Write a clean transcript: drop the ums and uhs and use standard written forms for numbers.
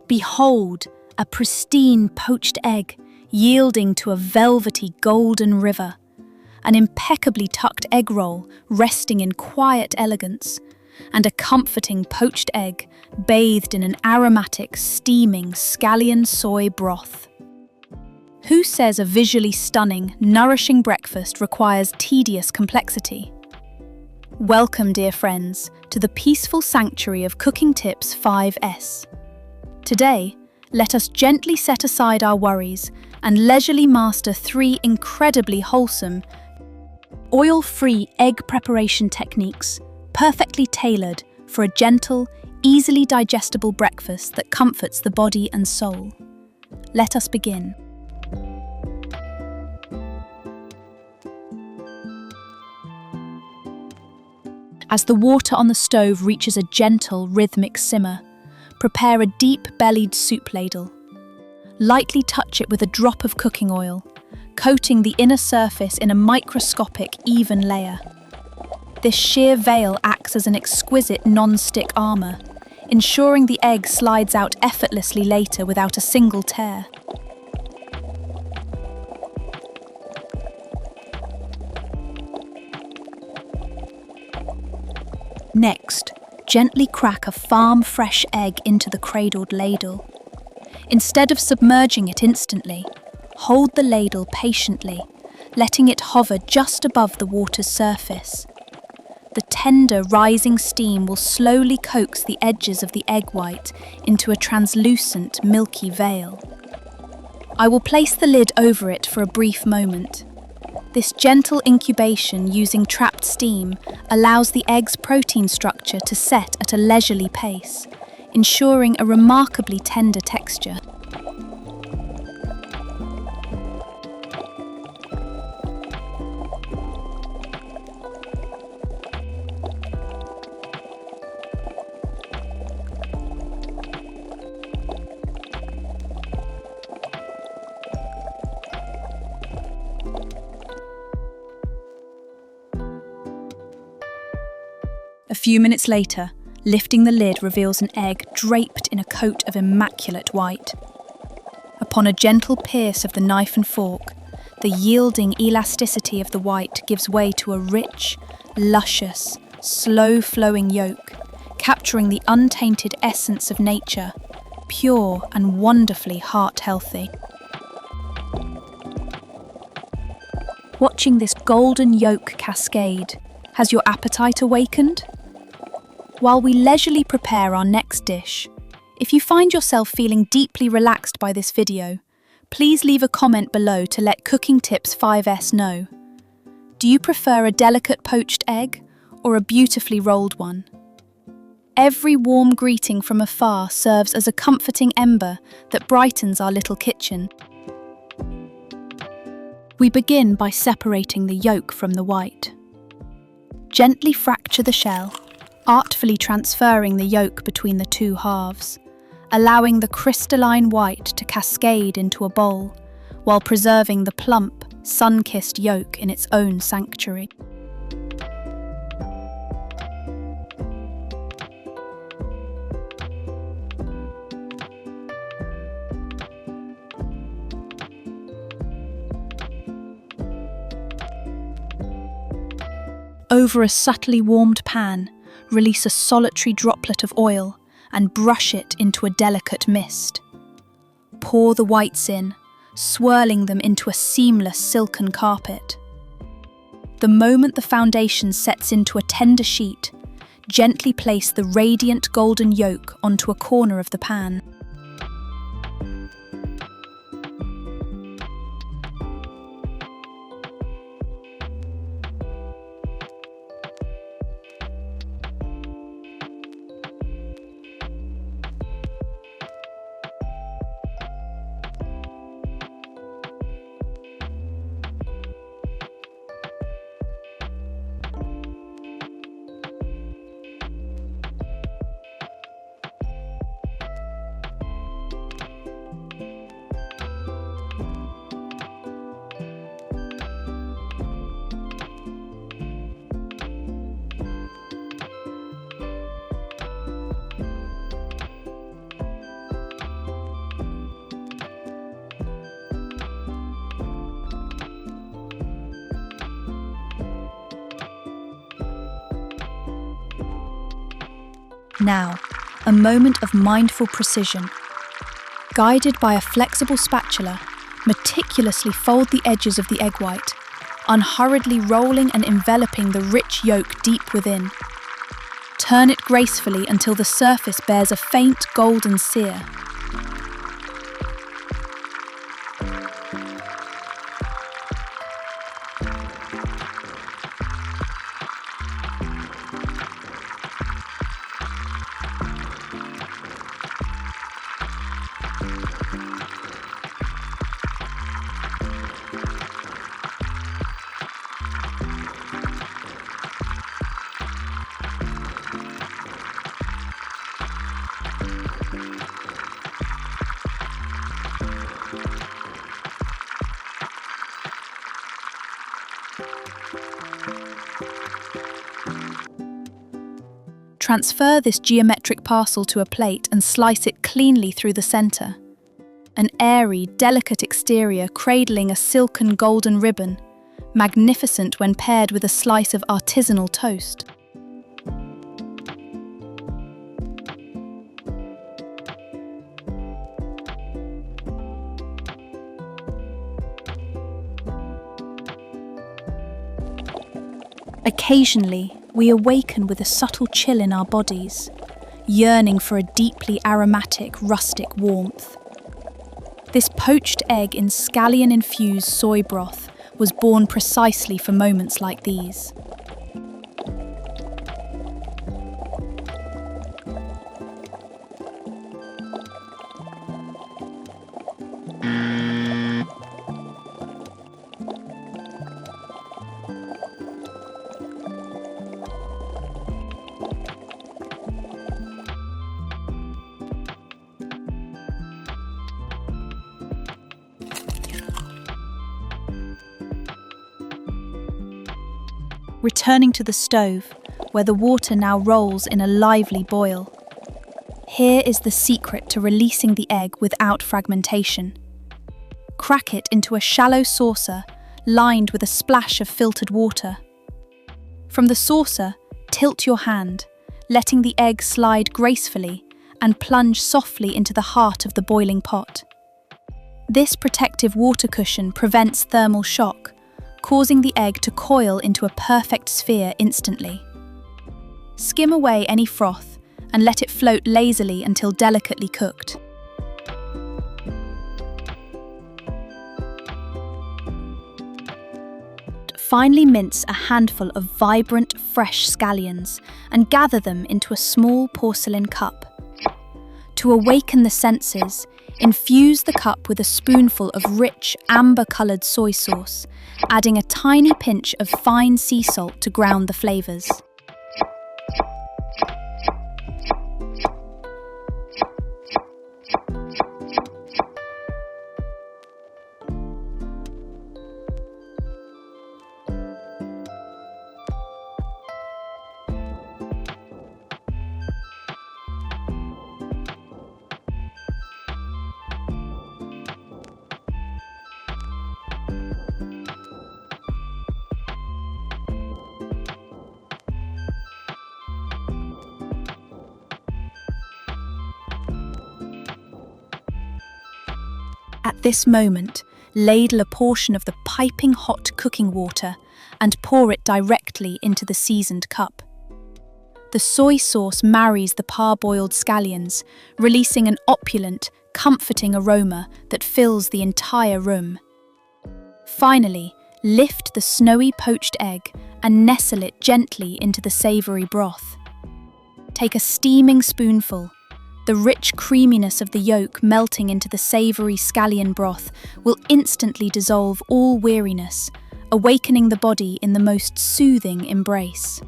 Behold, a pristine poached egg yielding to a velvety golden river, an impeccably tucked egg roll resting in quiet elegance, and a comforting poached egg bathed in an aromatic, steaming scallion soy broth. Who says a visually stunning, nourishing breakfast requires tedious complexity? Welcome, dear friends, to the peaceful sanctuary of Cooking Tips 5S. Today, let us gently set aside our worries and leisurely master 3 incredibly wholesome, oil-free egg preparation techniques, perfectly tailored for a gentle, easily digestible breakfast that comforts the body and soul. Let us begin. As the water on the stove reaches a gentle, rhythmic simmer, prepare a deep-bellied soup ladle. Lightly touch it with a drop of cooking oil, coating the inner surface in a microscopic, even layer. This sheer veil acts as an exquisite non-stick armor, ensuring the egg slides out effortlessly later without a single tear. Next, gently crack a farm-fresh egg into the cradled ladle. Instead of submerging it instantly, hold the ladle patiently, letting it hover just above the water's surface. The tender, rising steam will slowly coax the edges of the egg white into a translucent, milky veil. I will place the lid over it for a brief moment. This gentle incubation using trapped steam allows the egg's protein structure to set at a leisurely pace, ensuring a remarkably tender texture. A few minutes later, lifting the lid reveals an egg draped in a coat of immaculate white. Upon a gentle pierce of the knife and fork, the yielding elasticity of the white gives way to a rich, luscious, slow-flowing yolk, capturing the untainted essence of nature, pure and wonderfully heart-healthy. Watching this golden yolk cascade, has your appetite awakened? While we leisurely prepare our next dish, if you find yourself feeling deeply relaxed by this video, please leave a comment below to let Cooking Tips 5S know. Do you prefer a delicate poached egg or a beautifully rolled one? Every warm greeting from afar serves as a comforting ember that brightens our little kitchen. We begin by separating the yolk from the white. Gently fracture the shell, artfully transferring the yolk between the 2 halves, allowing the crystalline white to cascade into a bowl, while preserving the plump, sun-kissed yolk in its own sanctuary. Over a subtly warmed pan, release a solitary droplet of oil and brush it into a delicate mist. Pour the whites in, swirling them into a seamless silken carpet. The moment the foundation sets into a tender sheet, gently place the radiant golden yolk onto a corner of the pan. Now, a moment of mindful precision. Guided by a flexible spatula, meticulously fold the edges of the egg white, unhurriedly rolling and enveloping the rich yolk deep within. Turn it gracefully until the surface bears a faint golden sear. Transfer this geometric parcel to a plate and slice it cleanly through the center. An airy, delicate exterior cradling a silken golden ribbon, magnificent when paired with a slice of artisanal toast. Occasionally, we awaken with a subtle chill in our bodies, yearning for a deeply aromatic, rustic warmth. This poached egg in scallion-infused soy broth was born precisely for moments like these. Returning to the stove, where the water now rolls in a lively boil. Here is the secret to releasing the egg without fragmentation. Crack it into a shallow saucer lined with a splash of filtered water. From the saucer, tilt your hand, letting the egg slide gracefully and plunge softly into the heart of the boiling pot. This protective water cushion prevents thermal shock, causing the egg to coil into a perfect sphere instantly. Skim away any froth and let it float lazily until delicately cooked. Finally mince a handful of vibrant, fresh scallions and gather them into a small porcelain cup. To awaken the senses, infuse the cup with a spoonful of rich, amber-coloured soy sauce, adding a tiny pinch of fine sea salt to ground the flavours. At this moment, ladle a portion of the piping hot cooking water and pour it directly into the seasoned cup. The soy sauce marries the parboiled scallions, releasing an opulent, comforting aroma that fills the entire room. Finally, lift the snowy poached egg and nestle it gently into the savory broth. Take a steaming spoonful. The rich creaminess of the yolk melting into the savory scallion broth will instantly dissolve all weariness, awakening the body in the most soothing embrace.